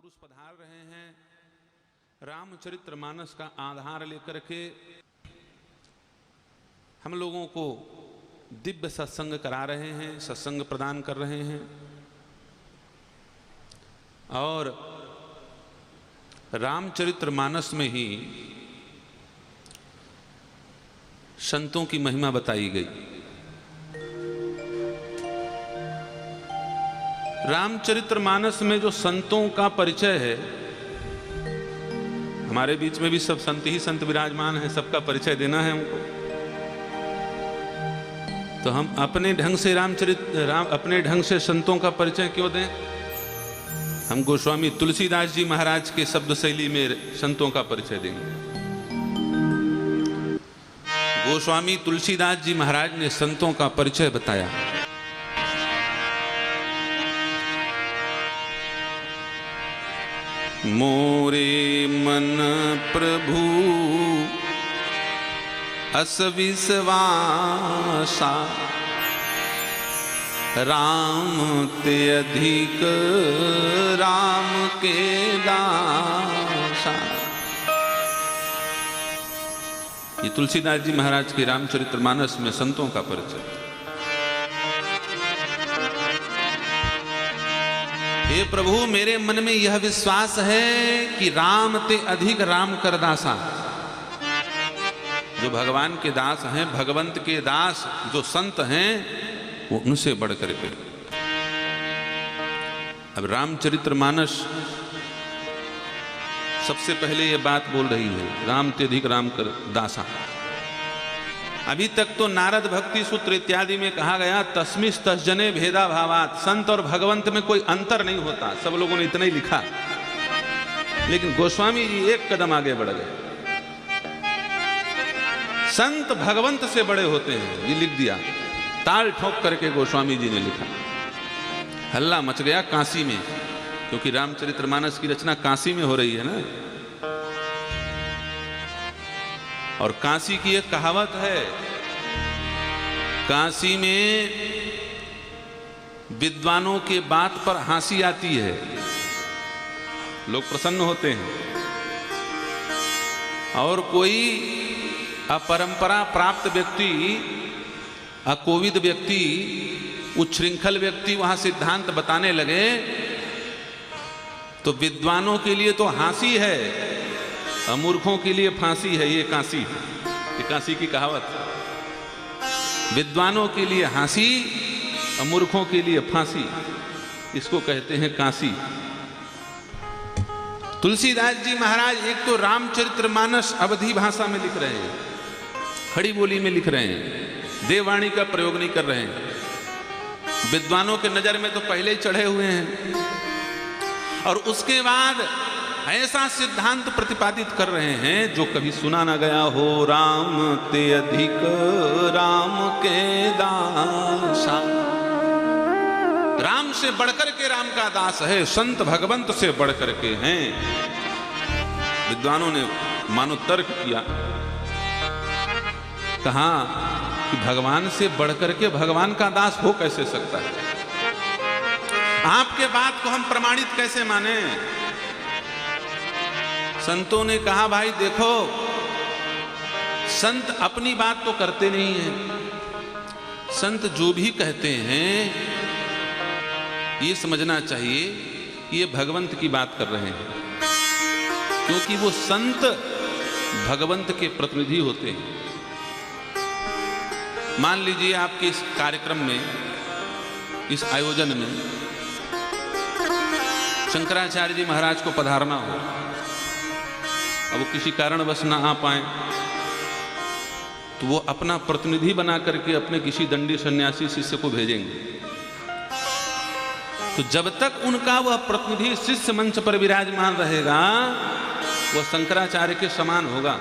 महापुरुष पधार रहे हैं रामचरितमानस का आधार लेकर के हम लोगों को दिव्य सत्संग करा रहे हैं, सत्संग प्रदान कर रहे हैं और रामचरितमानस में ही संतों की महिमा बताई गई। रामचरितमानस में जो संतों का परिचय है, हमारे बीच में भी सब संत ही संत विराजमान हैं, सबका परिचय देना है हमको, तो हम अपने ढंग से अपने ढंग से संतों का परिचय क्यों दें। हम गोस्वामी तुलसीदास जी महाराज के शब्द शैली में संतों का परिचय देंगे। गोस्वामी तुलसीदास जी महाराज ने संतों का परिचय बताया। मोरे मन प्रभु अस विश्वासा, राम ते अधिक राम के दासा। ये तुलसीदास जी महाराज के रामचरितमानस में संतों का परिचय। हे प्रभु, मेरे मन में यह विश्वास है कि राम ते अधिक राम कर दासा। जो भगवान के दास हैं, भगवंत के दास जो संत हैं, वो उनसे बढ़कर के। अब रामचरितमानस सबसे पहले ये बात बोल रही है, राम ते अधिक राम कर दासा। अभी तक तो नारद भक्ति सूत्र इत्यादि में कहा गया तस्मिस तस्जने भेदा भावात, संत और भगवंत में कोई अंतर नहीं होता, सब लोगों ने इतना ही लिखा। लेकिन गोस्वामी जी एक कदम आगे बढ़ गए, संत भगवंत से बड़े होते हैं, ये लिख दिया, ताल ठोक करके गोस्वामी जी ने लिखा। हल्ला मच गया काशी में, क्योंकि रामचरितमानस की रचना काशी में हो रही है ना। और काशी की एक कहावत है, काशी में विद्वानों के बात पर हंसी आती है, लोग प्रसन्न होते हैं, और कोई अपरंपरा प्राप्त व्यक्ति, अकोविद व्यक्ति, उच्छृंखल व्यक्ति वहां सिद्धांत बताने लगे तो विद्वानों के लिए तो हंसी है, अमूर्खों के लिए फांसी है। ये काशी है, ये काशी की कहावत। विद्वानों के लिए हंसी, अमूर्खों के लिए फांसी, इसको कहते हैं काशी। तुलसीदास जी महाराज एक तो रामचरितमानस अवधी भाषा में लिख रहे हैं, खड़ी बोली में लिख रहे हैं, देववाणी का प्रयोग नहीं कर रहे हैं। विद्वानों के नजर में तो पहले ही चढ़े हुए हैं, और उसके बाद ऐसा सिद्धांत प्रतिपादित कर रहे हैं जो कभी सुना ना गया हो। राम ते अधिक राम के दासा, राम से बढ़कर के राम का दास है, संत भगवंत से बढ़कर के हैं। विद्वानों ने मानो तर्क किया, कहा कि भगवान से बढ़कर के भगवान का दास हो कैसे सकता है, आपके बात को हम प्रमाणित कैसे माने। संतों ने कहा भाई देखो, संत अपनी बात तो करते नहीं हैं, संत जो भी कहते हैं ये समझना चाहिए ये भगवंत की बात कर रहे हैं, क्योंकि वो संत भगवंत के प्रतिनिधि होते हैं। मान लीजिए आपके इस कार्यक्रम में, इस आयोजन में शंकराचार्य जी महाराज को पधारना हो, अब वो किसी कारणवश ना आ पाए, तो वो अपना प्रतिनिधि बना करके अपने किसी दंडी सन्यासी शिष्य को भेजेंगे। तो जब तक उनका वह प्रतिनिधि शिष्य मंच पर विराजमान रहेगा, वह शंकराचार्य के समान होगा।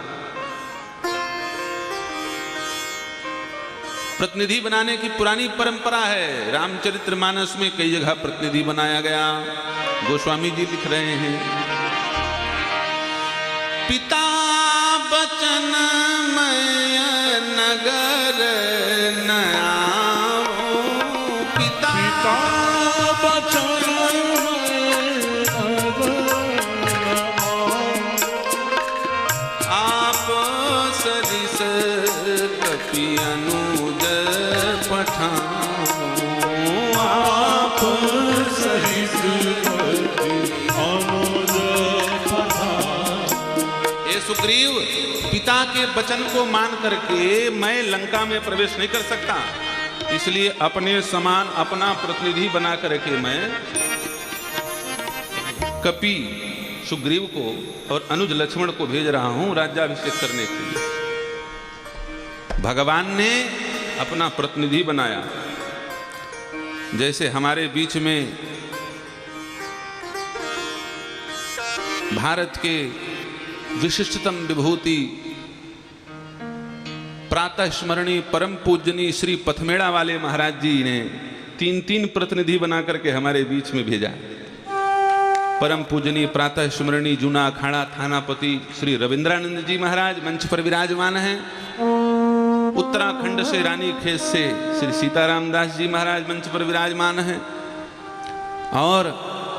प्रतिनिधि बनाने की पुरानी परंपरा है, रामचरितमानस में कई जगह प्रतिनिधि बनाया गया। गोस्वामी जी लिख रहे हैं, पिता बचन मय नगर न आओ, पिता बचन मय नगर ये सुग्रीव, पिता के वचन को मान करके मैं लंका में प्रवेश नहीं कर सकता, इसलिए अपने समान अपना प्रतिनिधि बना करके मैं कपि सुग्रीव को और अनुज लक्ष्मण को भेज रहा हूं राज्याभिषेक करने के लिए। भगवान ने अपना प्रतिनिधि बनाया। जैसे हमारे बीच में भारत के विशिष्टतम विभूति प्रातः स्मरणीय परम पूजनीय श्री पथमेड़ा वाले महाराज जी ने 3 प्रतिनिधि बना करके हमारे बीच में भेजा। परम पूजनीय प्रातः स्मरणीय जूना अखाड़ा थानापति श्री रविंद्रानंद जी महाराज मंच पर विराजमान हैं। उत्तराखंड से रानी खेत से श्री सीताराम दास जी महाराज मंच पर विराजमान हैं। और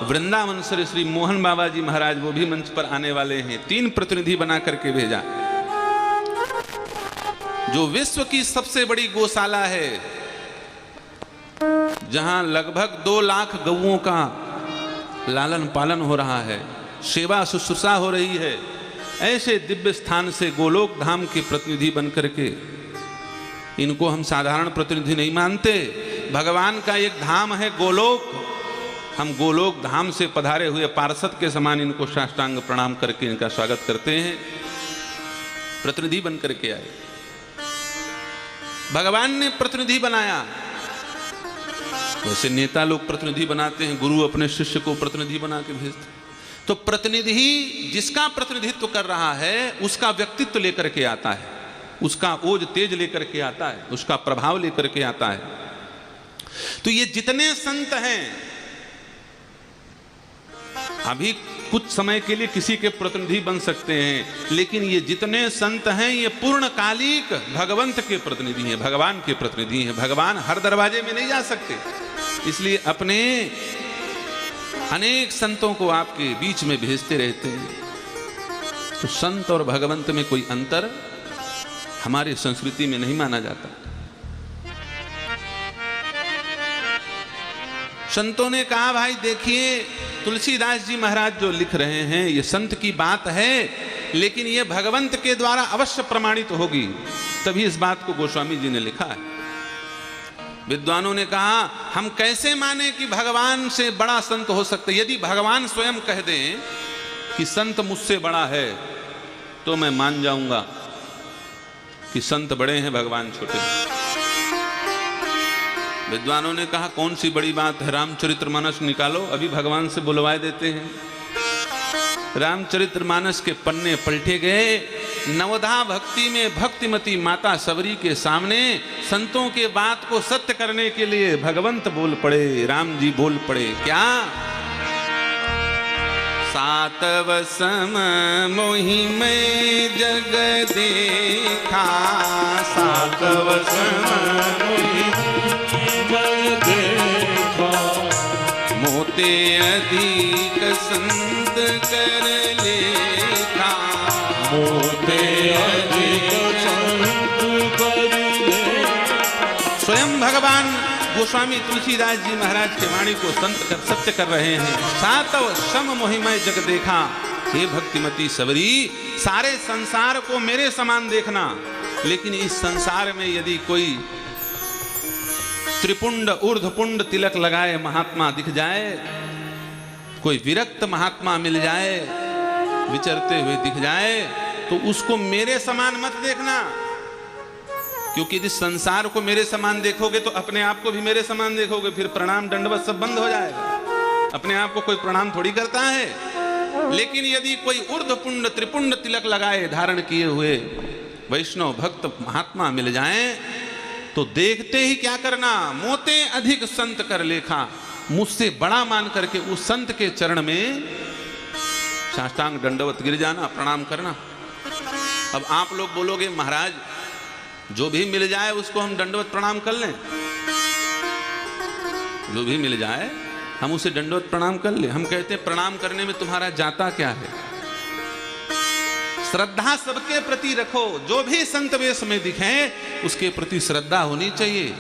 वृंदावन से श्री मोहन बाबा जी महाराज वो भी मंच पर आने वाले हैं। 3 प्रतिनिधि बना करके भेजा। जो विश्व की सबसे बड़ी गौशाला है, जहां लगभग 2 लाख गौओं का लालन पालन हो रहा है, सेवा शुश्रूषा हो रही है, ऐसे दिव्य स्थान से गोलोक धाम के प्रतिनिधि बनकर के इनको हम साधारण प्रतिनिधि नहीं मानते। भगवान का एक धाम है गोलोक। हम गोलोक धाम से पधारे हुए पार्षद के समान इनको साष्टांग प्रणाम करके इनका स्वागत करते हैं। प्रतिनिधि बन करके आए। भगवान ने प्रतिनिधि बनाया। वैसे नेता लोग प्रतिनिधि बनाते हैं, गुरु अपने शिष्य को प्रतिनिधि बना के भेजते। तो प्रतिनिधि जिसका प्रतिनिधित्व कर रहा है उसका व्यक्तित्व लेकर के आता है, उसका ओज तेज लेकर के आता है, उसका प्रभाव लेकर के आता है। तो ये जितने संत हैं, अभी कुछ समय के लिए किसी के प्रतिनिधि बन सकते हैं, लेकिन ये जितने संत हैं ये पूर्णकालिक भगवंत के प्रतिनिधि हैं, भगवान के प्रतिनिधि हैं। भगवान हर दरवाजे में नहीं जा सकते, इसलिए अपने अनेक संतों को आपके बीच में भेजते रहते हैं। तो संत और भगवंत में कोई अंतर हमारी संस्कृति में नहीं माना जाता। संतों ने कहा, भाई देखिए तुलसीदास जी महाराज जो लिख रहे हैं ये संत की बात है, लेकिन ये भगवंत के द्वारा अवश्य प्रमाणित होगी, तभी इस बात को गोस्वामी जी ने लिखा है। विद्वानों ने कहा, हम कैसे माने कि भगवान से बड़ा संत हो सकते? यदि भगवान स्वयं कह दें कि संत मुझसे बड़ा है तो मैं मान जाऊंगा कि संत बड़े हैं, भगवान छोटे हैं। विद्वानों ने कहा, कौन सी बड़ी बात है? रामचरितमानस निकालो, अभी भगवान से बुलवाए देते हैं। रामचरितमानस के पन्ने पलटे गए। नवधा भक्ति में भक्तिमती माता सबरी के सामने संतों के बात को सत्य करने के लिए भगवंत बोल पड़े, राम जी बोल पड़े। क्या? सातव सम मोहि में जग देखा, सातव सम मोहि जग देखा, मोते अधिक संत कर लेखा, मोते अधिक संत कर लेखा। स्वयं भगवान गोस्वामी तुलसीदास जी महाराज के वाणी को सत्य कर रहे हैं। सातव सम मोहिमय जग देखा, हे भक्तिमती सबरी, सारे संसार को मेरे समान देखना, लेकिन इस संसार में यदि कोई त्रिपुंड ऊर्ध्वपुंड तिलक लगाए महात्मा दिख जाए, कोई विरक्त महात्मा मिल जाए, विचरते हुए दिख जाए, तो उसको मेरे समान मत देखना, क्योंकि यदि संसार को मेरे समान देखोगे तो अपने आप को भी मेरे समान देखोगे, फिर प्रणाम दंडवत सब बंद हो जाएगा। अपने आप को कोई प्रणाम थोड़ी करता है। लेकिन यदि कोई ऊर्ध्वपुंड त्रिपुंड तिलक लगाए धारण किए हुए वैष्णव भक्त महात्मा मिल जाएं, तो देखते ही क्या करना? मोते अधिक संत कर लेखा, मुझसे बड़ा मान करके उस संत के चरण में साष्टांग दंडवत गिर जाना, प्रणाम करना। अब आप लोग बोलोगे, महाराज जो भी मिल जाए उसको हम दंडवत प्रणाम कर लें, जो भी मिल जाए हम उसे दंडवत प्रणाम कर लें। हम कहते हैं प्रणाम करने में तुम्हारा जाता क्या है? श्रद्धा सबके प्रति रखो, जो भी संत वेश में दिखे उसके प्रति श्रद्धा होनी चाहिए,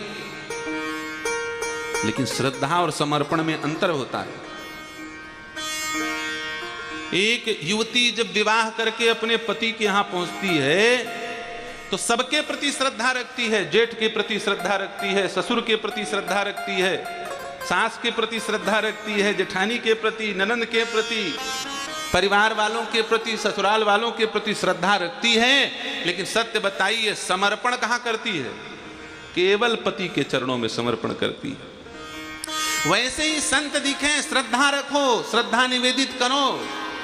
लेकिन श्रद्धा और समर्पण में अंतर होता है। एक युवती जब विवाह करके अपने पति के यहां पहुंचती है तो सबके प्रति श्रद्धा रखती है। जेठ के प्रति श्रद्धा रखती है, ससुर के प्रति श्रद्धा रखती है, सास के प्रति श्रद्धा रखती है, जेठानी के प्रति, ननंद के प्रति, परिवार वालों के प्रति, ससुराल वालों के प्रति श्रद्धा रखती है। लेकिन सत्य बताइए, समर्पण कहां करती है? केवल पति के चरणों में समर्पण करती है। वैसे ही संत दिखे, श्रद्धा रखो, श्रद्धा निवेदित करो,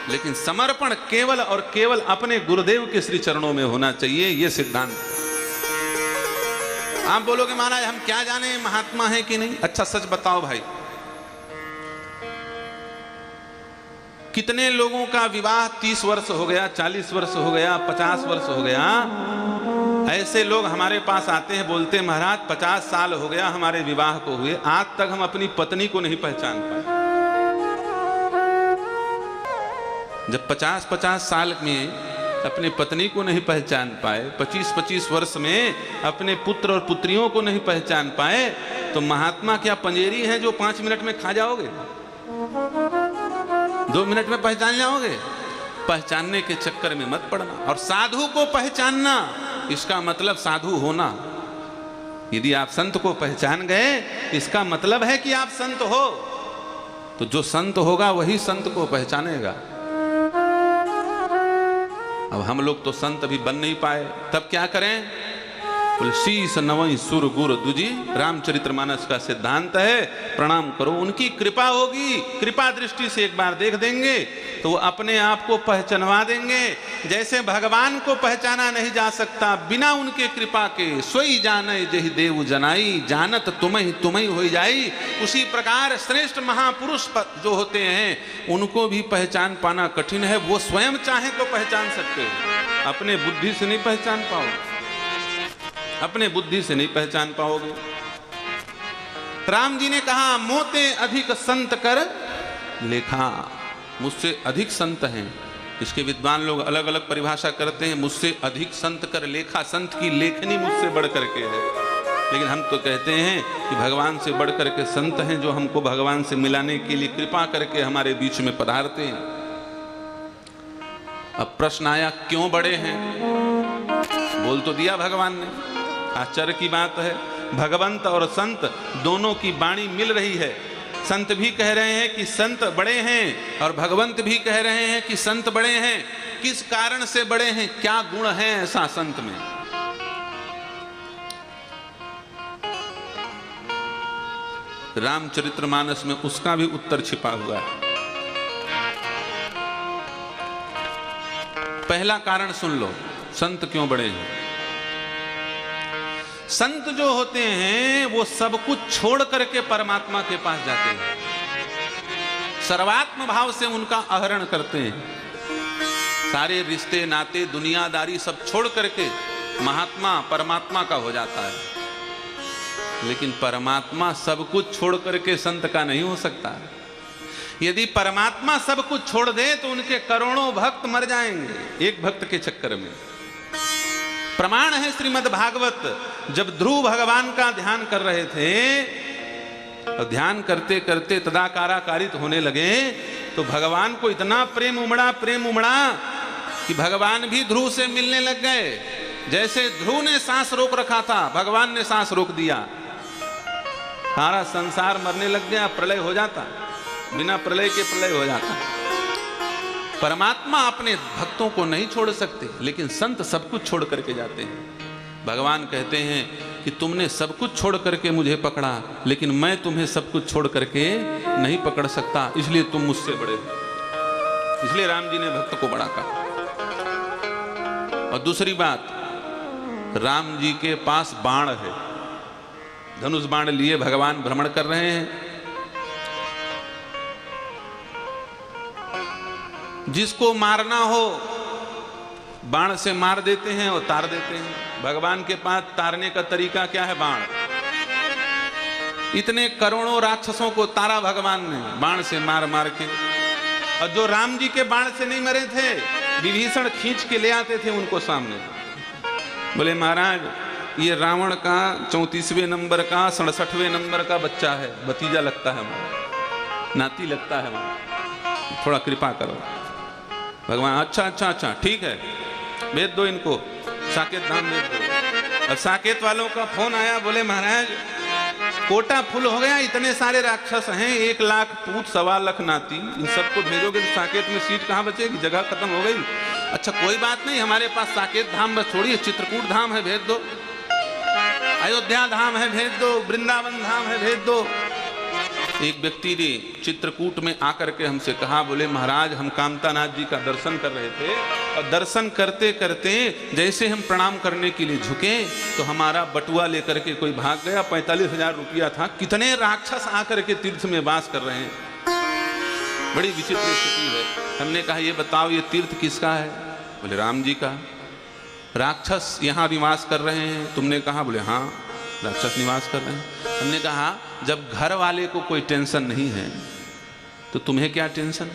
लेकिन समर्पण केवल और केवल अपने गुरुदेव के श्री चरणों में होना चाहिए। यह सिद्धांत। आप बोलोगे महाराज हम क्या जाने महात्मा है कि नहीं। अच्छा सच बताओ भाई, कितने लोगों का विवाह 30 वर्ष हो गया, 40 वर्ष हो गया, 50 वर्ष हो गया। ऐसे लोग हमारे पास आते हैं, बोलते महाराज 50 साल हो गया हमारे विवाह को हुए, आज तक हम अपनी पत्नी को नहीं पहचान पाए। जब 50-50 साल में अपने पत्नी को नहीं पहचान पाए, 25-25 वर्ष में अपने पुत्र और पुत्रियों को नहीं पहचान पाए, तो महात्मा क्या पंजेरी हैं जो 5 मिनट में खा जाओगे, 2 मिनट में पहचान जाओगे? पहचानने के चक्कर में मत पड़ना। और साधु को पहचानना, इसका मतलब साधु होना। यदि आप संत को पहचान गए, इसका मतलब है कि आप संत हो। तो जो संत होगा वही संत को पहचानेगा। अब हम लोग तो संत अभी बन नहीं पाए, तब क्या करें? बोले शीस नवई सुर गुर दुजी, रामचरितमानस का सिद्धांत है। प्रणाम करो, उनकी कृपा होगी, कृपा दृष्टि से एक बार देख देंगे तो वो अपने आप को पहचानवा देंगे। जैसे भगवान को पहचाना नहीं जा सकता बिना उनके कृपा के, सोई जाने जहि देव जनाई, जानत तुम्हें हो जाई। उसी प्रकार श्रेष्ठ महापुरुष जो होते हैं उनको भी पहचान पाना कठिन है। वो स्वयं चाहे तो पहचान सकते हो, अपने बुद्धि से नहीं पहचान पाओगे, अपने बुद्धि से नहीं पहचान पाओगे। राम जी ने कहा मोते अधिक संत कर लेखा, मुझसे अधिक संत हैं। इसके विद्वान लोग अलग अलग परिभाषा करते हैं। मुझसे अधिक संत कर लेखा, संत की लेखनी मुझसे बढ़ करके है। लेकिन हम तो कहते हैं कि भगवान से बढ़ करके संत हैं जो हमको भगवान से मिलाने के लिए कृपा करके हमारे बीच में पधारते हैं। अब प्रश्न आया क्यों बड़े हैं? बोल तो दिया भगवान ने। आश्चर्य की बात है, भगवंत और संत दोनों की वाणी मिल रही है। संत भी कह रहे हैं कि संत बड़े हैं और भगवंत भी कह रहे हैं कि संत बड़े हैं। किस कारण से बड़े हैं, क्या गुण है ऐसा संत में? रामचरितमानस में उसका भी उत्तर छिपा हुआ है। पहला कारण सुन लो, संत क्यों बड़े हैं। संत जो होते हैं वो सब कुछ छोड़ करके परमात्मा के पास जाते हैं, सर्वात्म भाव से उनका आहरण करते हैं। सारे रिश्ते नाते दुनियादारी सब छोड़ करके महात्मा परमात्मा का हो जाता है। लेकिन परमात्मा सब कुछ छोड़ करके संत का नहीं हो सकता। यदि परमात्मा सब कुछ छोड़ दे तो उनके करोड़ों भक्त मर जाएंगे एक भक्त के चक्कर में। प्रमाण है श्रीमद् भागवत, जब ध्रुव भगवान का ध्यान कर रहे थे और ध्यान करते करते तदाकाराकारित होने लगे तो भगवान को इतना प्रेम उमड़ा कि भगवान भी ध्रुव से मिलने लग गए। जैसे ध्रुव ने सांस रोक रखा था, भगवान ने सांस रोक दिया, सारा संसार मरने लग गया, प्रलय हो जाता, बिना प्रलय के प्रलय हो जाता। परमात्मा अपने भक्तों को नहीं छोड़ सकते, लेकिन संत सब कुछ छोड़ करके जाते हैं। भगवान कहते हैं कि तुमने सब कुछ छोड़ करके मुझे पकड़ा, लेकिन मैं तुम्हें सब कुछ छोड़ करके नहीं पकड़ सकता, इसलिए तुम मुझसे बड़े हो। इसलिए राम जी ने भक्त को बड़ा कहा। और दूसरी बात, राम जी के पास बाण है, धनुष बाण लिए भगवान भ्रमण कर रहे हैं। जिसको मारना हो बाण से मार देते हैं और तार देते हैं। भगवान के पास तारने का तरीका क्या है? बाण। इतने करोड़ों राक्षसों को तारा भगवान ने बाण से मार मार के। और जो राम जी के बाण से नहीं मरे थे, विभीषण खींच के ले आते थे उनको सामने। बोले महाराज ये रावण का 34वें नंबर का 67वें नंबर का बच्चा है, भतीजा लगता है हमारा, नाती लगता है हमारा, थोड़ा कृपा करो। भगवान अच्छा अच्छा अच्छा ठीक है, भेज दो इनको, साकेत धाम भेज दो। अब साकेत वालों का फोन आया, बोले महाराज कोटा फुल हो गया, इतने सारे राक्षस हैं, 1 लाख पूत 1.25 लाख नाती, इन सबको भेजोगे तो साकेत में सीट कहाँ बचेगी, जगह खत्म हो गई। अच्छा कोई बात नहीं, हमारे पास साकेत धाम बस छोड़िए, चित्रकूट धाम है भेज दो, अयोध्या धाम है भेज दो, वृंदावन धाम है भेज दो। एक व्यक्ति ने चित्रकूट में आकर के हमसे कहा, बोले महाराज हम कामतानाथ जी का दर्शन कर रहे थे और दर्शन करते करते जैसे हम प्रणाम करने के लिए झुके तो हमारा बटुआ लेकर के कोई भाग गया, 45,000 रुपया था। कितने राक्षस आकर के तीर्थ में वास कर रहे हैं, बड़ी विचित्र स्थिति है। हमने कहा ये बताओ ये तीर्थ किसका है? बोले राम जी का। राक्षस यहाँ निवास कर रहे हैं? तुमने कहा। बोले हाँ राक्षस निवास कर रहे हैं। हमने कहा जब घर वाले को कोई टेंशन नहीं है तो तुम्हें क्या टेंशन?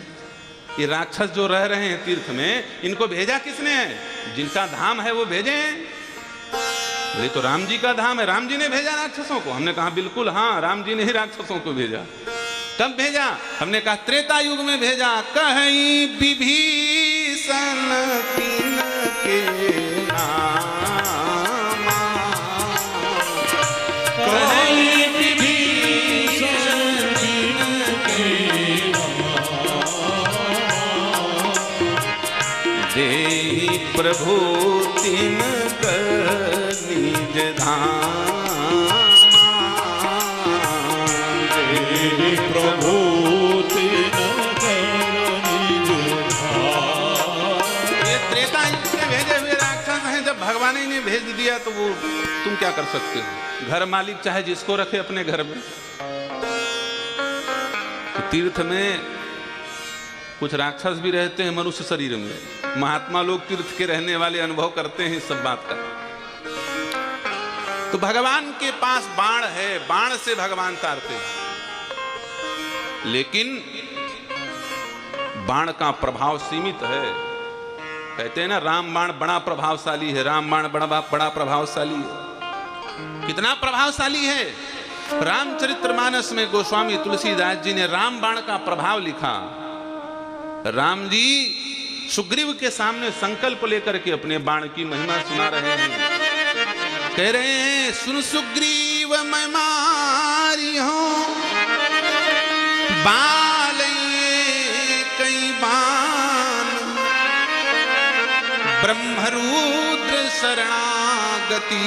ये राक्षस जो रह रहे हैं तीर्थ में, इनको भेजा किसने है? जिनका धाम है वो भेजे हैं। बोले तो राम जी का धाम है, राम जी ने भेजा राक्षसों को? हमने कहा बिल्कुल हाँ, राम जी ने ही राक्षसों को भेजा। कब भेजा? हमने कहा त्रेता युग में भेजा। कहीं विभीषण तीन के नाम, कहीं विभीषण तीन के देहि प्रभु तीन कर निज धाम, देहि प्रभु तीन कर निज धाम। ये त्रेता युग से भेजे हुए राक्षस हैं, जब भगवान ही ने भेज दिया तो वो तुम क्या कर सकते हो? घर मालिक चाहे जिसको रखे अपने घर में। तो तीर्थ में कुछ राक्षस भी रहते हैं मनुष्य शरीर में। महात्मा लोग तीर्थ के रहने वाले अनुभव करते हैं इस सब बात का। तो भगवान के पास बाण है, बाण से भगवान तारते हैं, लेकिन बाण का प्रभाव सीमित है। कहते हैं ना राम बाण बड़ा प्रभावशाली है, राम बाण बड़ा प्रभावशाली है। कितना प्रभावशाली है? रामचरितमानस में गोस्वामी तुलसीदास जी ने राम बाण का प्रभाव लिखा। राम जी सुग्रीव के सामने संकल्प लेकर के अपने बाण की महिमा सुना रहे हैं। कह रहे हैं सुन सुग्रीव मैं मारी हूं बाल कई बाण, ब्रह्मरुद्र शरणागति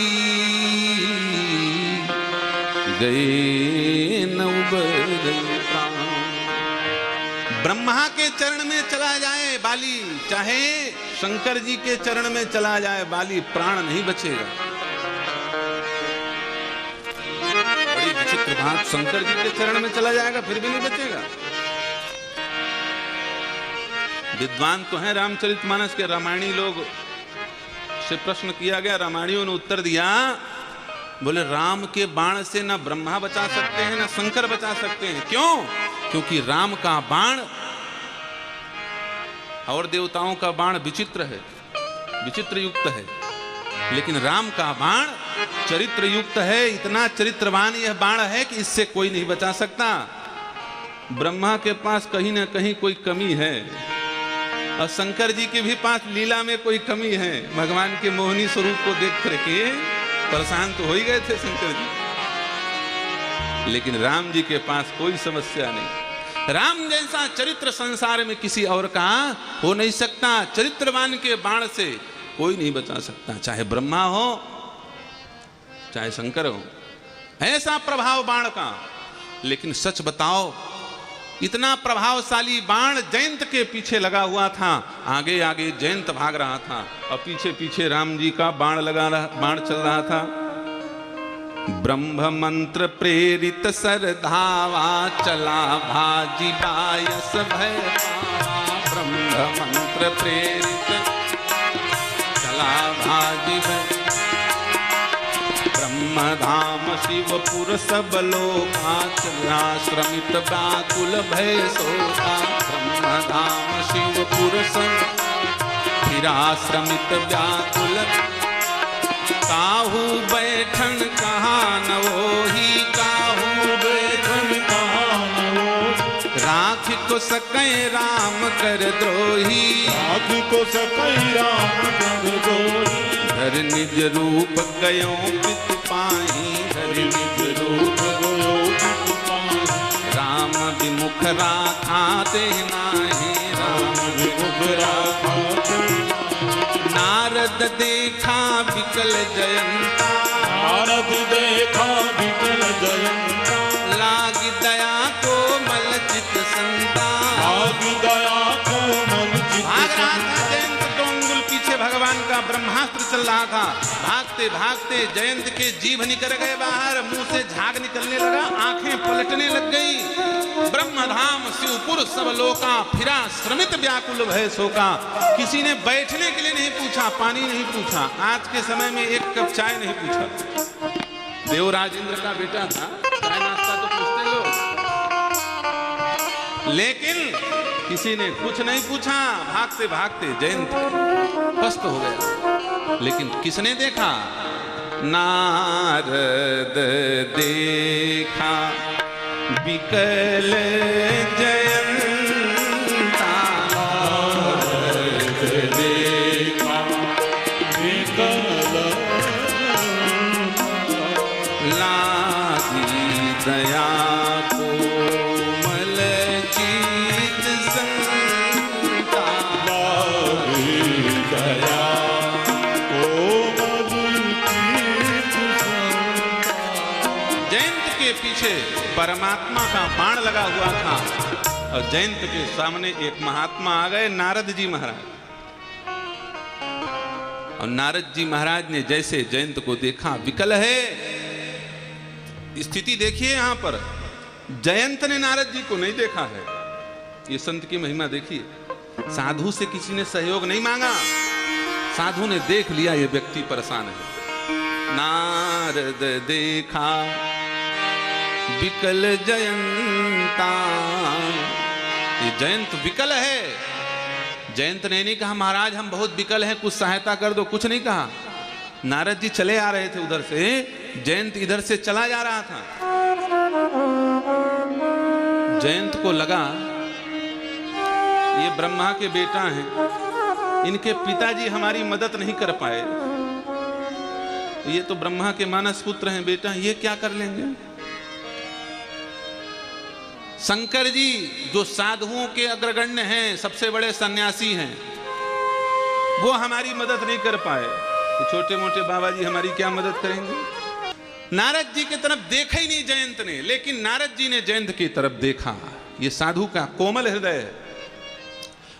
गए नवबरई प्राण। ब्रह्मा के चरण में चला जाए बाली, चाहे शंकर जी के चरण में चला जाए बाली, प्राण नहीं बचेगा। बड़ी विचित्र बात, शंकर जी के चरण में चला जाएगा फिर भी नहीं बचेगा। विद्वान तो हैं रामचरितमानस के। रामायणी लोग से प्रश्न किया गया, रामायणियों ने उत्तर दिया, बोले राम के बाण से ना ब्रह्मा बचा सकते हैं ना शंकर बचा सकते हैं। क्यों? क्योंकि राम का बाण और देवताओं का बाण विचित्र है, विचित्र युक्त है, लेकिन राम का बाण चरित्र युक्त है। इतना चरित्रवान यह बाण है कि इससे कोई नहीं बचा सकता। ब्रह्मा के पास कहीं ना कहीं कोई कमी है और शंकर जी के भी पास लीला में कोई कमी है। भगवान के मोहनी स्वरूप को देख करके परेशान तो हो ही गए थे शंकर जी, लेकिन राम जी के पास कोई समस्या नहीं। राम जैसा चरित्र संसार में किसी और का हो नहीं सकता। चरित्रवान के बाण से कोई नहीं बचा सकता, चाहे ब्रह्मा हो चाहे शंकर हो। ऐसा प्रभाव बाण का। लेकिन सच बताओ, इतना प्रभावशाली बाण जयंत के पीछे लगा हुआ था, आगे आगे जयंत भाग रहा था और पीछे पीछे राम जी का बाण बाण चल रहा था। ब्रह्म मंत्र प्रेरित सरधावा चला भाजी बायस भय। ब्रह्म मंत्र प्रेरित चला भाजी भय। ब्रह्मधाम शिवपुर सब लोका श्रमित व्याकुल भय सोता। ब्रह्मधाम शिवपुर सब फिराश्रमित व्याकुल। काहू बैठन कहाँ न वोही, काहू बैठन कहाँ न वोही। राख को सकै राम कर द्रोही, भाग को सकै राम कर द्रोही। धर निज रूप गयो पितु पाही, धर निज रूप गयो पितु पाही। राम विमुख राखा ते नाही, राम विमुख राखा ते नाही। नारद देखा विकल जयंता, नारद देखा विकल जयंता। लागी दया को मल चित संता, लागी दया को मल चित भाग रहा था जयंत, 2 अंगुल पीछे भगवान का ब्रह्मास्त्र चल रहा था। भागते भागते जयंत के जीभ निकल गए बाहर, मुंह से झाग निकलने लगा, आंखें पलटने लग गई। ब्रह्मधाम शिवपुर सब लोका, फिरा श्रमित व्याकुल भय शोका। किसी ने बैठने के लिए नहीं पूछा, पानी नहीं पूछा, आज के समय में 1 कप चाय नहीं पूछा। देवराज इंद्र का बेटा था, चाय नाश्ता तो पूछते लोग, लेकिन किसी ने कुछ नहीं पूछा। भागते भागते जयंत पस्त हो गया। लेकिन किसने देखा? नारद देखा विकल जयंता, नारद देखा विकल लागी दया को मल चित संता, लागी दया को मल चित संता। जयंत के पीछे परमात्मा का बाण लगा हुआ था और जयंत के सामने एक महात्मा आ गए, नारद जी महाराज। और नारद जी महाराज ने जैसे जयंत को देखा, विकल है, स्थिति देखिए यहां पर। जयंत ने नारद जी को नहीं देखा है, ये संत की महिमा देखिए। साधु से किसी ने सहयोग नहीं मांगा, साधु ने देख लिया ये व्यक्ति परेशान है। नारद देखा विकल जयंता, ये जयंत विकल है। जयंत ने नहीं कहा महाराज हम बहुत विकल हैं, कुछ सहायता कर दो, कुछ नहीं कहा। नारद जी चले आ रहे थे उधर से, जयंत इधर से चला जा रहा था। जयंत को लगा ये ब्रह्मा के बेटा हैं, इनके पिताजी हमारी मदद नहीं कर पाए, ये तो ब्रह्मा के मानस पुत्र हैं बेटा, ये क्या कर लेंगे। शंकर जी जो साधुओं के अग्रगण्य हैं, सबसे बड़े सन्यासी हैं, वो हमारी मदद नहीं कर पाए, छोटे मोटे बाबा जी हमारी क्या मदद करेंगे। नारद जी की तरफ देखा ही नहीं जयंत ने, लेकिन नारद जी ने जयंत की तरफ देखा। ये साधु का कोमल हृदय है,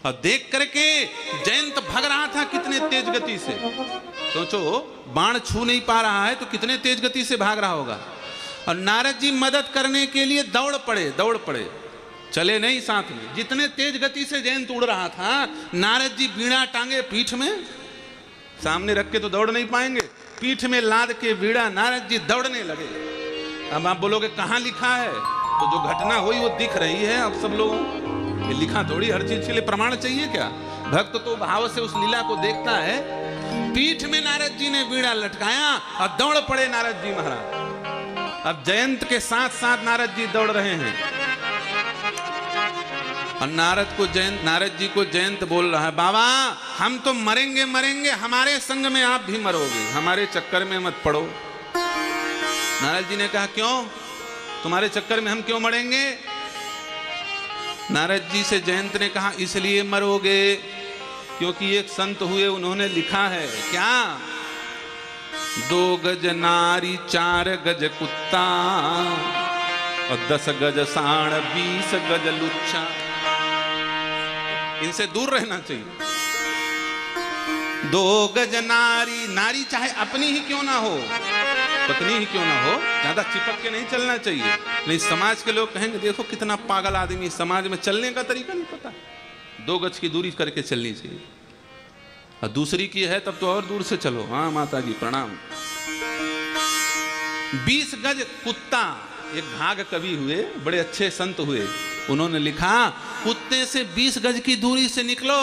और देख करके जयंत भाग रहा था कितने तेज गति से। सोचो बाण छू नहीं पा रहा है तो कितने तेज गति से भाग रहा होगा। और नारद जी मदद करने के लिए दौड़ पड़े, चले नहीं साथ में। जितने तेज गति से जयंत उड़ रहा था, नारद जी बीड़ा टांगे पीठ में, सामने रख के तो दौड़ नहीं पाएंगे, पीठ में लाद के बीड़ा नारद जी दौड़ने लगे। अब आप बोलोगे कहां लिखा है, तो जो घटना हुई वो दिख रही है अब सब लोगों, ये लिखा थोड़ी, हर चीज के लिए प्रमाण चाहिए क्या। भक्त तो भाव से उस लीला को देखता है। पीठ में नारद जी ने बीड़ा लटकाया और दौड़ पड़े नारद जी महाराज। अब जयंत के साथ साथ नारद जी दौड़ रहे हैं, और नारद जी को जयंत बोल रहा है बाबा हम तो मरेंगे, हमारे संग में आप भी मरोगे, हमारे चक्कर में मत पड़ो। नारद जी ने कहा क्यों, तुम्हारे चक्कर में हम क्यों मरेंगे। नारद जी से जयंत ने कहा इसलिए मरोगे क्योंकि एक संत हुए, उन्होंने लिखा है क्या, 2 गज नारी 4 गज कुत्ता और 10 गज साण 20 गज लुच्चा। इनसे दूर रहना चाहिए। 2 गज नारी, नारी चाहे अपनी ही क्यों ना हो, पत्नी ही क्यों ना हो, ज्यादा चिपक के नहीं चलना चाहिए। नहीं समाज के लोग कहेंगे देखो कितना पागल आदमी, समाज में चलने का तरीका नहीं पता। 2 गज की दूरी करके चलनी चाहिए, और दूसरी की है तब तो और दूर से चलो। हाँ माता जी प्रणाम। 20 गज कुत्ता, एक भाग कवि हुए, बड़े अच्छे संत हुए, उन्होंने लिखा कुत्ते से 20 गज की दूरी से निकलो,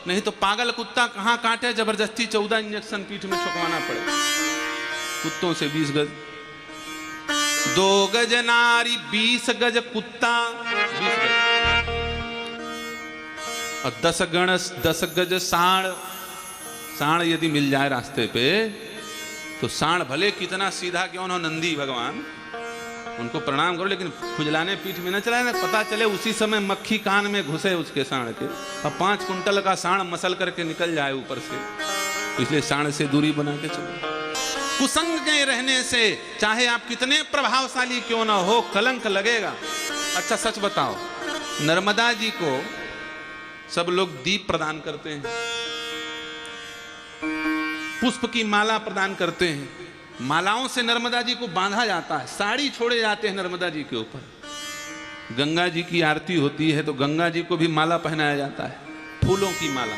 नहीं तो पागल कुत्ता कहां काटे, जबरदस्ती 14 इंजेक्शन पीठ में छुपवाना पड़े। कुत्तों से 20 गज। 2 गज नारी 20 गज कुत्ता, 20 गज। और 10 गज साढ़, साढ़ यदि मिल जाए रास्ते पे तो साढ़ भले कितना सीधा क्यों ना, नंदी भगवान, उनको प्रणाम करो, लेकिन खुजलाने पीठ में न चलाए ना, पता चले उसी समय मक्खी कान में घुसे उसके साढ़ के, और 5 कुंटल का साढ़ मसल करके निकल जाए ऊपर से, तो इसलिए साढ़ से दूरी बना के चलो। कुसंग के रहने से चाहे आप कितने प्रभावशाली क्यों ना हो, कलंक लगेगा। अच्छा सच बताओ, नर्मदा जी को सब लोग दीप प्रदान करते हैं, पुष्प की माला प्रदान करते हैं, मालाओं से नर्मदा जी को बांधा जाता है, साड़ी छोड़े जाते हैं नर्मदा जी के ऊपर। गंगा जी की आरती होती है तो गंगा जी को भी माला पहनाया जाता है, फूलों की माला,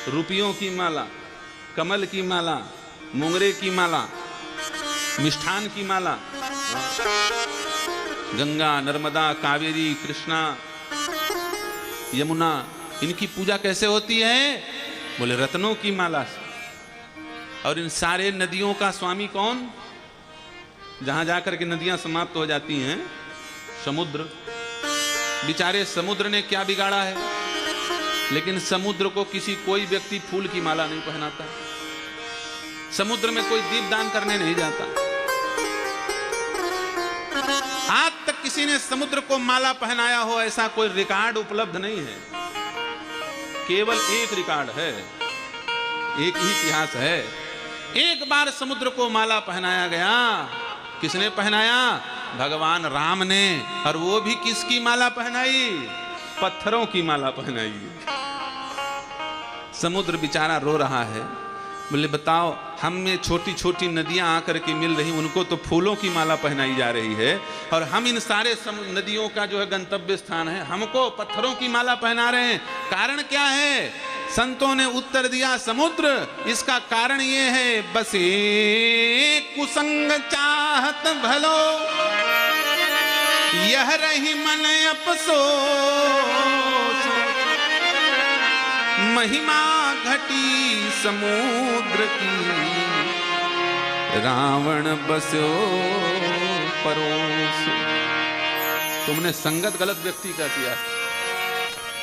रुपयों की माला, कमल की माला, मोंगरे की माला, मिष्ठान की माला। गंगा, नर्मदा, कावेरी, कृष्णा, यमुना, इनकी पूजा कैसे होती है? बोले रत्नों की माला से। और इन सारे नदियों का स्वामी कौन? जहां जाकर के नदियां समाप्त हो जाती हैं, समुद्र। बेचारे समुद्र ने क्या बिगाड़ा है? लेकिन समुद्र को किसी कोई व्यक्ति फूल की माला नहीं पहनाता, समुद्र में कोई दीपदान करने नहीं जाता। आज तक किसी ने समुद्र को माला पहनाया हो ऐसा कोई रिकॉर्ड उपलब्ध नहीं है। केवल एक रिकॉर्ड है, एक ही इतिहास है, एक बार समुद्र को माला पहनाया गया। किसने पहनाया? भगवान राम ने। और वो भी किसकी माला पहनाई? पत्थरों की माला पहनाई। समुद्र बेचारा रो रहा है, बोले बताओ, हम में छोटी छोटी नदियां आकर के मिल रही, उनको तो फूलों की माला पहनाई जा रही है, और हम इन सारे नदियों का जो है गंतव्य स्थान है, हमको पत्थरों की माला पहना रहे हैं। कारण क्या है? संतों ने उत्तर दिया, समुद्र, इसका कारण ये है, बस कुसंग चाहत भलो, यह रही मन अफसोस, महिमा घटी समुद्र की, रावण बस्यो परोस। तुमने संगत गलत व्यक्ति का किया।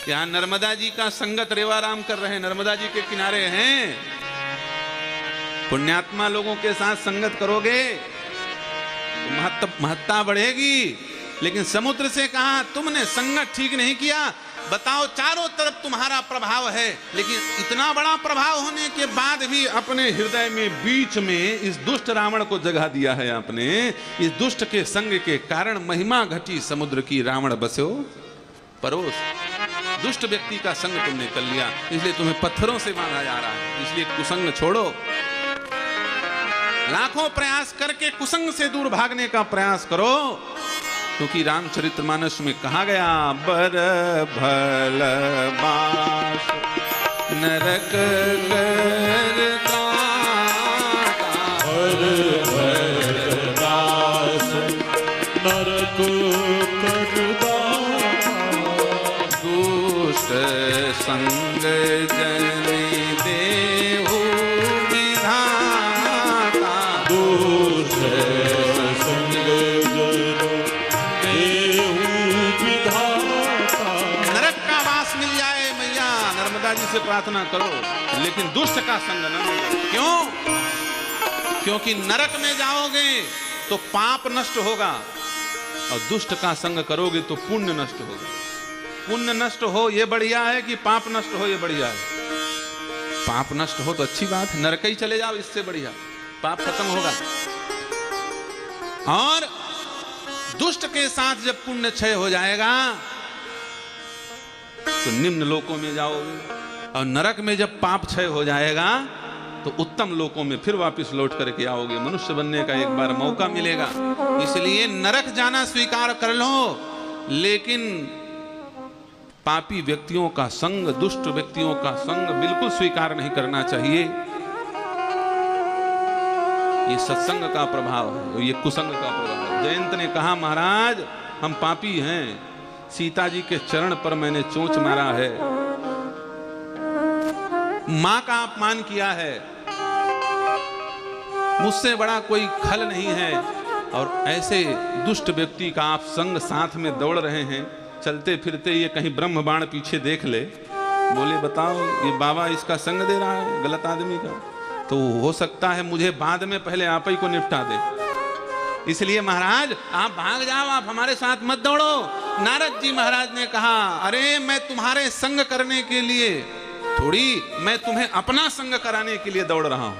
यहाँ नर्मदा जी का संगत रेवाराम कर रहे हैं, नर्मदा जी के किनारे हैं। पुण्यात्मा लोगों के साथ संगत करोगे तो महत्ता बढ़ेगी। लेकिन समुद्र से कहा तुमने संगत ठीक नहीं किया। बताओ, चारों तरफ तुम्हारा प्रभाव है, लेकिन इतना बड़ा प्रभाव होने के बाद भी अपने हृदय में बीच में इस दुष्ट रावण को जगह दिया है आपने। इस दुष्ट के संग के कारण महिमा घटी समुद्र की, रावण बस्यो परोस। दुष्ट व्यक्ति का संग तुमने कर लिया, इसलिए तुम्हें पत्थरों से बांधा जा रहा है। इसलिए कुसंग छोड़ो। लाखों प्रयास करके कुसंग से दूर भागने का प्रयास करो, क्योंकि रामचरितमानस में कहा गया, बर भल बास नरक करता, बर भल बास नरक करता, दुष्ट संग जन देहु विधाता, दुष्ट संग जन देहु विधाता। नरक का वास मिल जाए मैया, नर्मदा जी से प्रार्थना करो, लेकिन दुष्ट का संग न मिले। क्यों? क्योंकि नरक में जाओगे तो पाप नष्ट होगा, और दुष्ट का संग करोगे तो पुण्य नष्ट होगा। पुण्य नष्ट हो ये बढ़िया है कि पाप नष्ट हो ये बढ़िया है? पाप नष्ट हो तो अच्छी बात है, नरक ही चले जाओ, इससे बढ़िया पाप खत्म होगा। और दुष्ट के साथ जब पुण्य क्षय हो जाएगा तो निम्न लोकों में जाओगे, और नरक में जब पाप क्षय हो जाएगा तो उत्तम लोकों में फिर वापस लौट करके आओगे। मनुष्य बनने का एक बार मौका मिलेगा। इसलिए नरक जाना स्वीकार कर लो, लेकिन पापी व्यक्तियों का संग, दुष्ट व्यक्तियों का संग बिल्कुल स्वीकार नहीं करना चाहिए। ये सत्संग का प्रभाव है, ये कुसंग का प्रभाव है। जयंत ने कहा, महाराज हम पापी हैं, सीता जी के चरण पर मैंने चोंच मारा है, मां का अपमान किया है, मुझसे बड़ा कोई खल नहीं है, और ऐसे दुष्ट व्यक्ति का आप संग साथ में दौड़ रहे हैं, चलते फिरते ये कहीं ब्रह्म बाण पीछे देख ले, बोले बताओ ये बाबा इसका संग दे रहा है गलत आदमी का, तो हो सकता है मुझे बाद में पहले आप ही को निपटा दे। इसलिए महाराज आप भाग जाओ, आप हमारे साथ मत दौड़ो। नारद जी महाराज ने कहा, अरे मैं तुम्हारे संग करने के लिए थोड़ी, मैं तुम्हें अपना संग कराने के लिए दौड़ रहा हूं।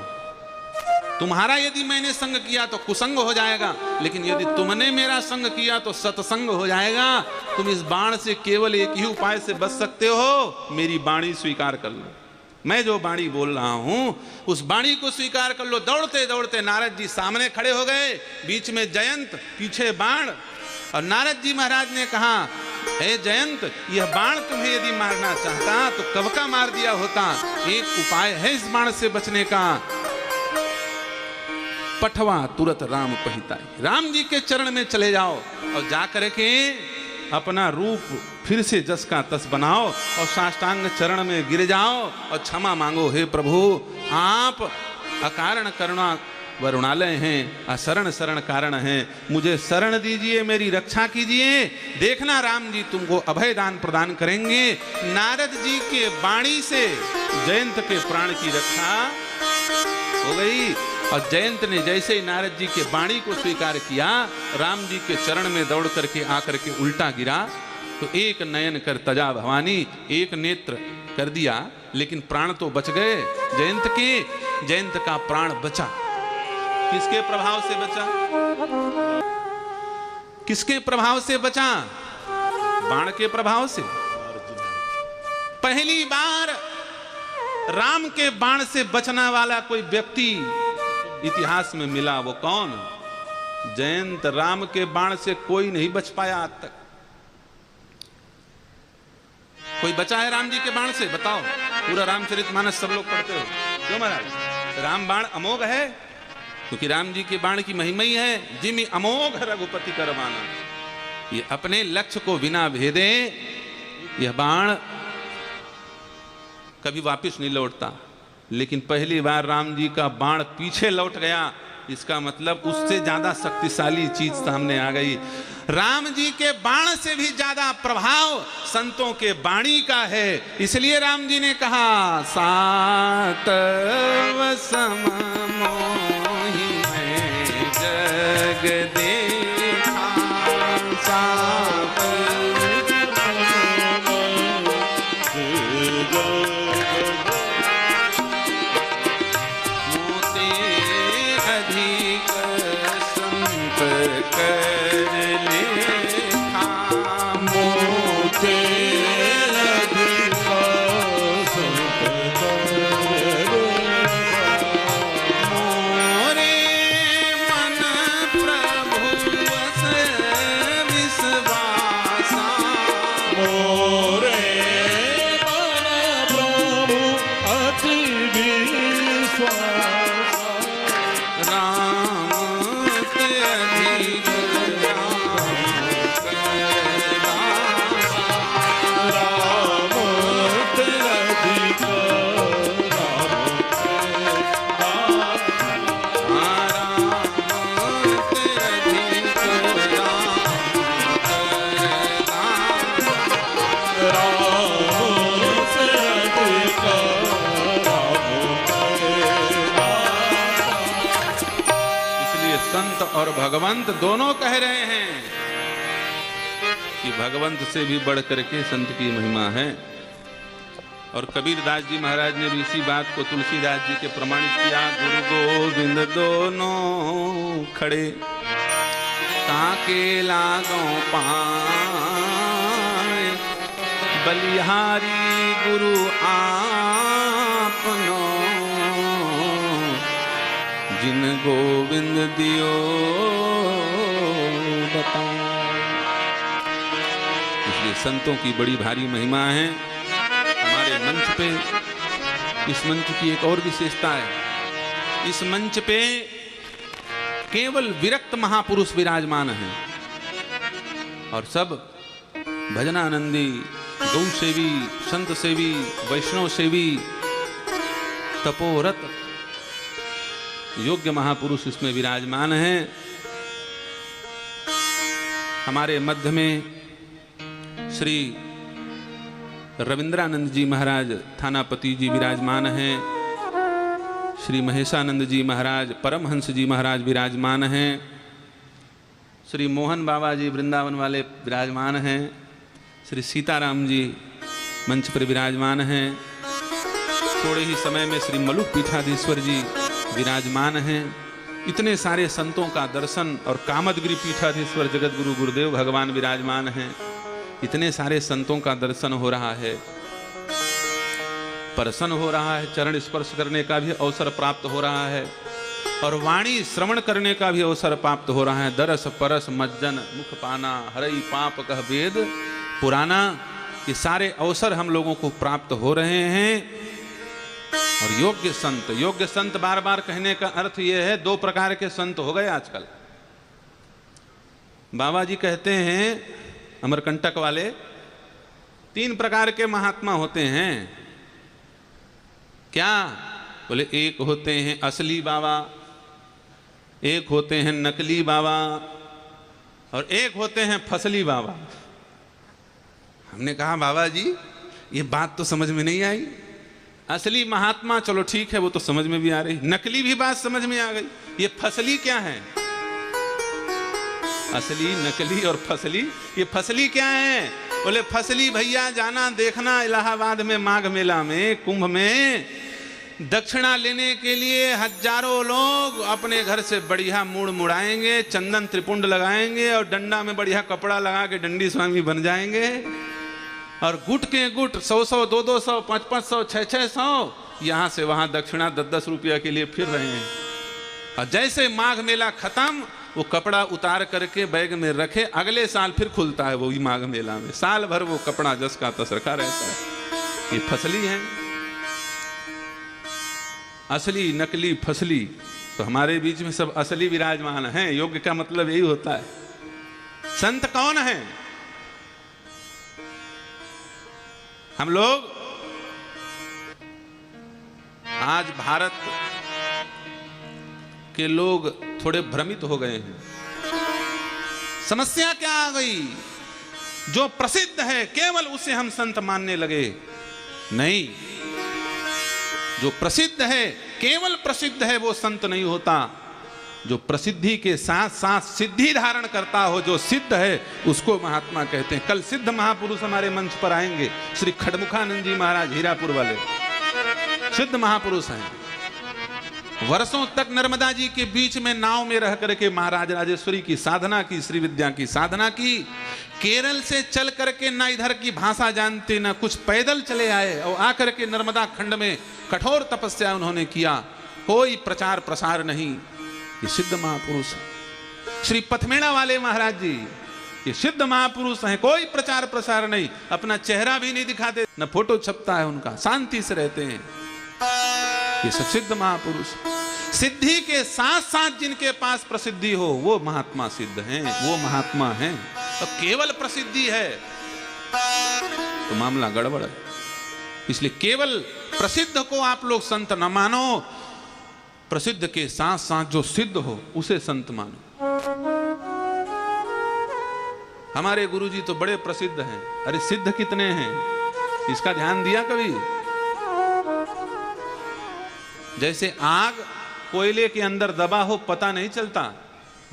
तुम्हारा यदि मैंने संग किया तो कुसंग हो जाएगा, लेकिन यदि तुमने मेरा संग किया तो सत्संग हो जाएगा। तुम इस बाण से केवल एक ही उपाय से बच सकते हो, मेरी बाणी स्वीकार कर लो। मैं जो बाणी बोल रहा हूं उस बाणी को स्वीकार कर लो। दौड़ते दौड़ते नारद जी सामने खड़े हो गए, बीच में जयंत, पीछे बाण। और नारद जी महाराज ने कहा, हे जयंत, यह बाण तुम्हें यदि मारना चाहता तो कब का मार दिया होता। एक उपाय है इस बाण से बचने का। पठवा तुरत राम पहिताई, राम जी के चरण में चले जाओ और जा करके अपना रूप फिर से जस का तस बनाओ और साष्टांग चरण में गिर जाओ और क्षमा मांगो। हे प्रभु, आप अकारण करुणा वरुणालय हैं, असरण शरण कारण हैं, मुझे शरण दीजिए, मेरी रक्षा कीजिए। देखना राम जी तुमको अभय दान प्रदान करेंगे। नारद जी के वाणी से जयंत के प्राण की रक्षा हो गई। और जयंत ने जैसे ही नारद जी के वाणी को स्वीकार किया, राम जी के चरण में दौड़ करके आकर के उल्टा गिरा। तो एक नयन कर तजा भवानी, एक नेत्र कर दिया, लेकिन प्राण तो बच गए जयंत के। जयंत का प्राण बचा, किसके प्रभाव से बचा? किसके प्रभाव से बचा? बाण के प्रभाव से। पहली बार राम के बाण से बचने वाला कोई व्यक्ति इतिहास में मिला। वो कौन? जयंत। राम के बाण से कोई नहीं बच पाया आज तक। कोई बचा है राम जी के बाण से? बताओ। पूरा रामचरितमानस सब लोग पढ़ते हो क्यों महाराज? राम बाण अमोघ है, क्योंकि राम जी के बाण की महिमा ही है, जिमि अमोघ रघुपति कर बाना। ये अपने लक्ष्य को बिना भेदे यह बाण कभी वापस नहीं लौटता। लेकिन पहली बार राम जी का बाण पीछे लौट गया, इसका मतलब उससे ज्यादा शक्तिशाली चीज सामने आ गई। राम जी के बाण से भी ज्यादा प्रभाव संतों के वाणी का है। इसलिए राम जी ने कहा, सात वसम मोहि मैं जग देखा, सात और भगवंत दोनों कह रहे हैं कि भगवंत से भी बढ़ करके संत की महिमा है। और कबीरदास जी महाराज ने भी इसी बात को तुलसीदास जी के प्रमाणित किया। गुरु गोविंद दोनों खड़े ताके लागों पाए, बलिहारी गुरु आपनो जिन गोविंद दियो बताओ। इसलिए संतों की बड़ी भारी महिमा है। हमारे मंच पे, इस मंच की एक और विशेषता है, इस मंच पे केवल विरक्त महापुरुष विराजमान हैं और सब भजनानंदी, गौ सेवी, संत सेवी, वैष्णव सेवी, तपोरत योग्य महापुरुष इसमें विराजमान हैं। हमारे मध्य में श्री रविंद्रानंद जी महाराज थानापति जी विराजमान हैं। श्री महेशानंद जी महाराज परमहंस जी महाराज विराजमान हैं। श्री मोहन बाबा जी वृंदावन वाले विराजमान हैं। श्री सीताराम जी मंच पर विराजमान हैं। थोड़े ही समय में श्री मलुक पीठाधीश्वर जी विराजमान हैं। इतने सारे संतों का दर्शन और कामदगिरी पीठाधीश्वर जगत गुरु गुरुदेव भगवान विराजमान हैं। इतने सारे संतों का दर्शन हो रहा है, प्रसन्न हो रहा है, चरण स्पर्श करने का भी अवसर प्राप्त हो रहा है और वाणी श्रवण करने का भी अवसर प्राप्त हो रहा है। दरस परस मज्जन मुख पाना हरई पाप कह वेद पुराना, ये सारे अवसर हम लोगों को प्राप्त हो रहे हैं। और योग्य संत बार बार कहने का अर्थ यह है, दो प्रकार के संत हो गए आजकल। बाबा जी कहते हैं अमरकंटक वाले, तीन प्रकार के महात्मा होते हैं। क्या? बोले एक होते हैं असली बाबा, एक होते हैं नकली बाबा और एक होते हैं फसली बाबा। हमने कहा बाबा जी ये बात तो समझ में नहीं आई। असली महात्मा चलो ठीक है, वो तो समझ में भी आ रही, नकली भी बात समझ में आ गई, ये फसली क्या है? असली नकली और फसली, ये फसली क्या है? बोले फसली भैया जाना देखना इलाहाबाद में माघ मेला में कुंभ में दक्षिणा लेने के लिए हजारों लोग अपने घर से बढ़िया मुड़ मुड़ाएंगे, चंदन त्रिपुंड लगाएंगे और डंडा में बढ़िया कपड़ा लगा के डंडी स्वामी बन जाएंगे और गुट के गुट 100-100, 200-200, 500-500, 600-600 यहाँ से वहाँ दक्षिणा 10-10 रुपया के लिए फिर रहे हैं। और जैसे माघ मेला खत्म, वो कपड़ा उतार करके बैग में रखे, अगले साल फिर खुलता है वो ही माघ मेला में। साल भर वो कपड़ा जस का तस रखा रहता है। ये फसली है। असली नकली फसली, तो हमारे बीच में सब असली विराजमान हैं। योग्य का मतलब यही होता है। संत कौन है? हम लोग आज भारत के लोग थोड़े भ्रमित हो गए हैं। समस्या क्या आ गई? जो प्रसिद्ध है केवल उसे हम संत मानने लगे। नहीं, जो प्रसिद्ध है, केवल प्रसिद्ध है, वो संत नहीं होता। जो प्रसिद्धि के साथ साथ सिद्धि धारण करता हो, जो सिद्ध है, उसको महात्मा कहते हैं। कल सिद्ध महापुरुष हमारे मंच पर आएंगे। श्री खडमुखानंद जी महाराज हीरापुर वाले सिद्ध महापुरुष हैं। वर्षों तक नर्मदा जी के बीच में नाव में रह करके महाराज राजेश्वरी की साधना की, श्री विद्या की साधना की। केरल से चल करके ना इधर की भाषा जानते, ना कुछ, पैदल चले आए और आकर के नर्मदा खंड में कठोर तपस्या उन्होंने किया। कोई प्रचार प्रसार नहीं। ये सिद्ध महापुरुष। श्री पथमेड़ा वाले महाराज जी, ये सिद्ध महापुरुष हैं। कोई प्रचार प्रसार नहीं, अपना चेहरा भी नहीं दिखाते, न फोटो छपता है उनका, शांति से रहते हैं। ये सब सिद्ध महापुरुष। सिद्धि के साथ साथ जिनके पास प्रसिद्धि हो, वो महात्मा सिद्ध हैं, वो महात्मा हैं। तो केवल प्रसिद्धि है तो मामला गड़बड़ है। इसलिए केवल प्रसिद्ध को आप लोग संत न मानो, प्रसिद्ध के साथ साथ जो सिद्ध हो उसे संत मानो। हमारे गुरुजी तो बड़े प्रसिद्ध हैं। अरे सिद्ध कितने हैं, इसका ध्यान दिया कभी? जैसे आग कोयले के अंदर दबा हो पता नहीं चलता,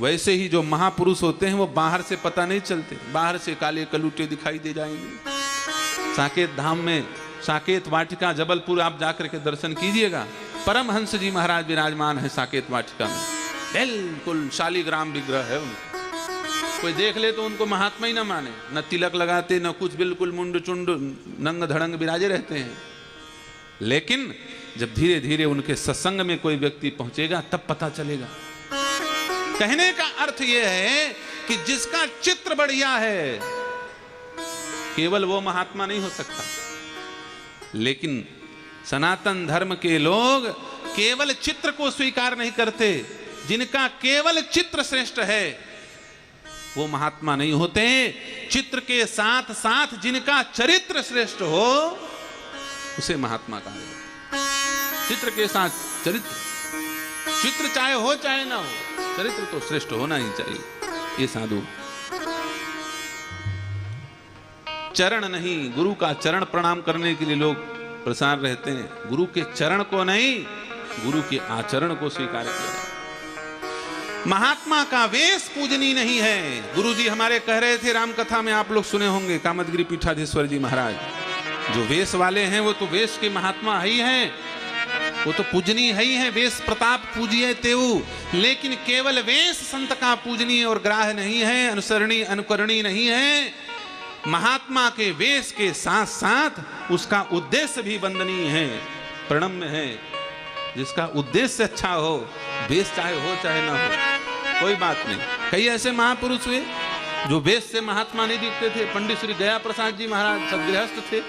वैसे ही जो महापुरुष होते हैं वो बाहर से पता नहीं चलते। बाहर से काले कलूटे दिखाई दे जाएंगे। साकेत धाम में, साकेत वाटिका जबलपुर आप जाकर के दर्शन कीजिएगा। परमहंस जी महाराज विराजमान है साकेत वाटिका में। बिल्कुल शालिग्राम विग्रह है उनका। कोई देख ले तो उनको महात्मा ही ना माने, न तिलक लगाते न कुछ, बिल्कुल मुंड चुंड नंग धड़ंग विराजे रहते हैं। लेकिन जब धीरे धीरे उनके सत्संग में कोई व्यक्ति पहुंचेगा तब पता चलेगा। कहने का अर्थ यह है कि जिसका चित्र बढ़िया है केवल वो महात्मा नहीं हो सकता। लेकिन सनातन धर्म के लोग केवल चित्र को स्वीकार नहीं करते। जिनका केवल चित्र श्रेष्ठ है वो महात्मा नहीं होते। चित्र के साथ साथ जिनका चरित्र श्रेष्ठ हो उसे महात्मा कहा जाए। चित्र के साथ चरित्र, चित्र चाहे हो चाहे ना हो, चरित्र तो श्रेष्ठ होना ही चाहिए। ये साधु चरण नहीं, गुरु का चरण प्रणाम करने के लिए लोग प्रसार रहते हैं। गुरु के चरण को नहीं, गुरु के आचरण को स्वीकार किया जाए। महात्मा का वेश पूजनीय नहीं है। गुरु जी हमारे कह रहे थे, राम कथा में आप लोग सुने होंगे, कामदगिरी पीठाधीश्वर जी महाराज, जो वेश वाले हैं वो तो वेश के महात्मा ही हैं, वो तो पूजनीय ही है। वेश प्रताप पूजिए तेऊ, लेकिन केवल वेश संत का पूजनीय और ग्राह्य नहीं है, अनुसरणीय अनुकरणीय नहीं है। महात्मा के वेश के साथ साथ उसका उद्देश्य भी वंदनीय है, प्रणम्य है। जिसका उद्देश्य अच्छा हो, वेश चाहे हो चाहे ना हो, कोई बात नहीं। कई ऐसे महापुरुष हुए जो वेश से महात्मा नहीं दिखते थे। पंडित श्री गया प्रसाद जी महाराज सब गृहस्थ थे,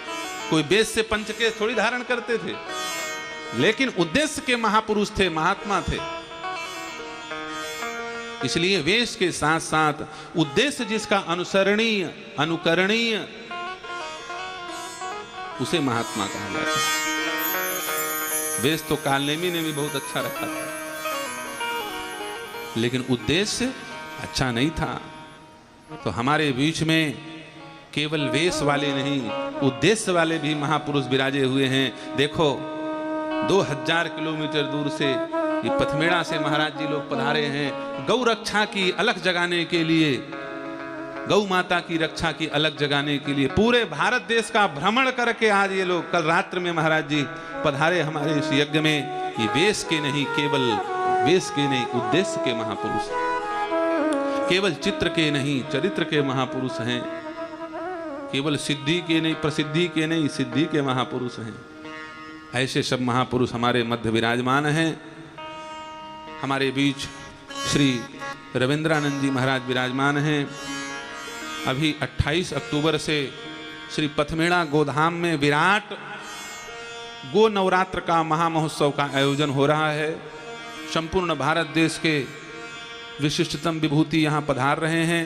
कोई वेश से पंचकेश थोड़ी धारण करते थे, लेकिन उद्देश्य के महापुरुष थे, महात्मा थे। इसलिए वेश के साथ साथ उद्देश्य जिसका अनुसरणीय अनुकरणीय, उसे महात्मा कहा जाता है। वेश तो कालनेमी ने भी बहुत अच्छा रखा था, लेकिन उद्देश्य अच्छा नहीं था। तो हमारे बीच में केवल वेश वाले नहीं, उद्देश्य वाले भी महापुरुष विराजे हुए हैं। देखो 2000 किलोमीटर दूर से ये पथमेड़ा से महाराज जी लोग पधारे हैं, गौ रक्षा की अलख जगाने के लिए, गौ माता की रक्षा की अलग जगाने के लिए पूरे भारत देश का भ्रमण करके आज ये लोग, कल रात्र में महाराज जी पधारे हमारे इस यज्ञ में। ये वेश के नहीं, केवल वेश के नहीं, उद्देश्य के महापुरुष, केवल चित्र के नहीं, चरित्र के महापुरुष हैं। केवल सिद्धि के नहीं, प्रसिद्धि के नहीं, सिद्धि के महापुरुष हैं। ऐसे सब महापुरुष हमारे मध्य विराजमान हैं। हमारे बीच श्री रविंद्रानंद जी महाराज विराजमान हैं। अभी 28 अक्टूबर से श्री पथमेड़ा गोधाम में विराट गो नवरात्र का महामहोत्सव का आयोजन हो रहा है। संपूर्ण भारत देश के विशिष्टतम विभूति यहाँ पधार रहे हैं।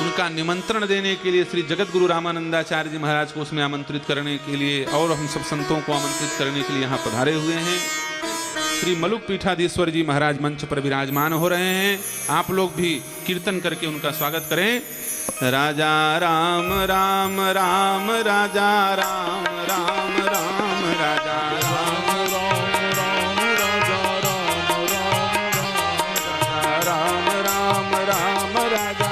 उनका निमंत्रण देने के लिए श्री जगत गुरु रामानंदाचार्य जी महाराज को उसमें आमंत्रित करने के लिए और हम सब संतों को आमंत्रित करने के लिए यहाँ पधारे हुए हैं। श्री मलुक पीठाधीश्वर जी महाराज मंच पर विराजमान हो रहे हैं। आप लोग भी कीर्तन करके उनका स्वागत करें। राजा राम राम राम राजा राम राम राम राजा राम राम राम राम राजा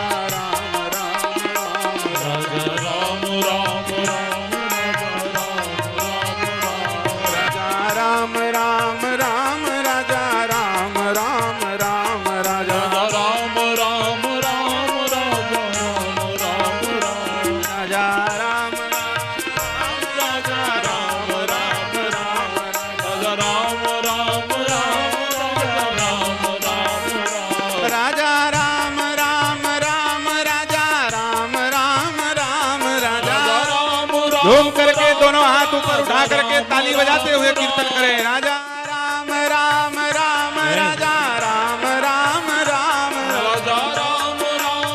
झूम करके दोनों हाथ ऊपर उठा करके ताली बजाते हुए कीर्तन करें। राजा राम राम राम राजा राम राम राम राजा राम राम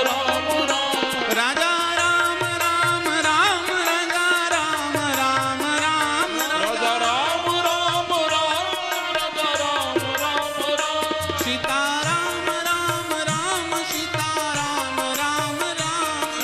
राम राजा राम राम राम राजा राम राम राम राजा राम राम राम सीता राम राम राम सीता राम राम राम सीता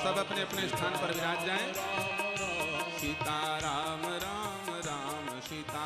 सब अपने अपने स्थान पर विराज जाएं। सीता राम राम राम सीता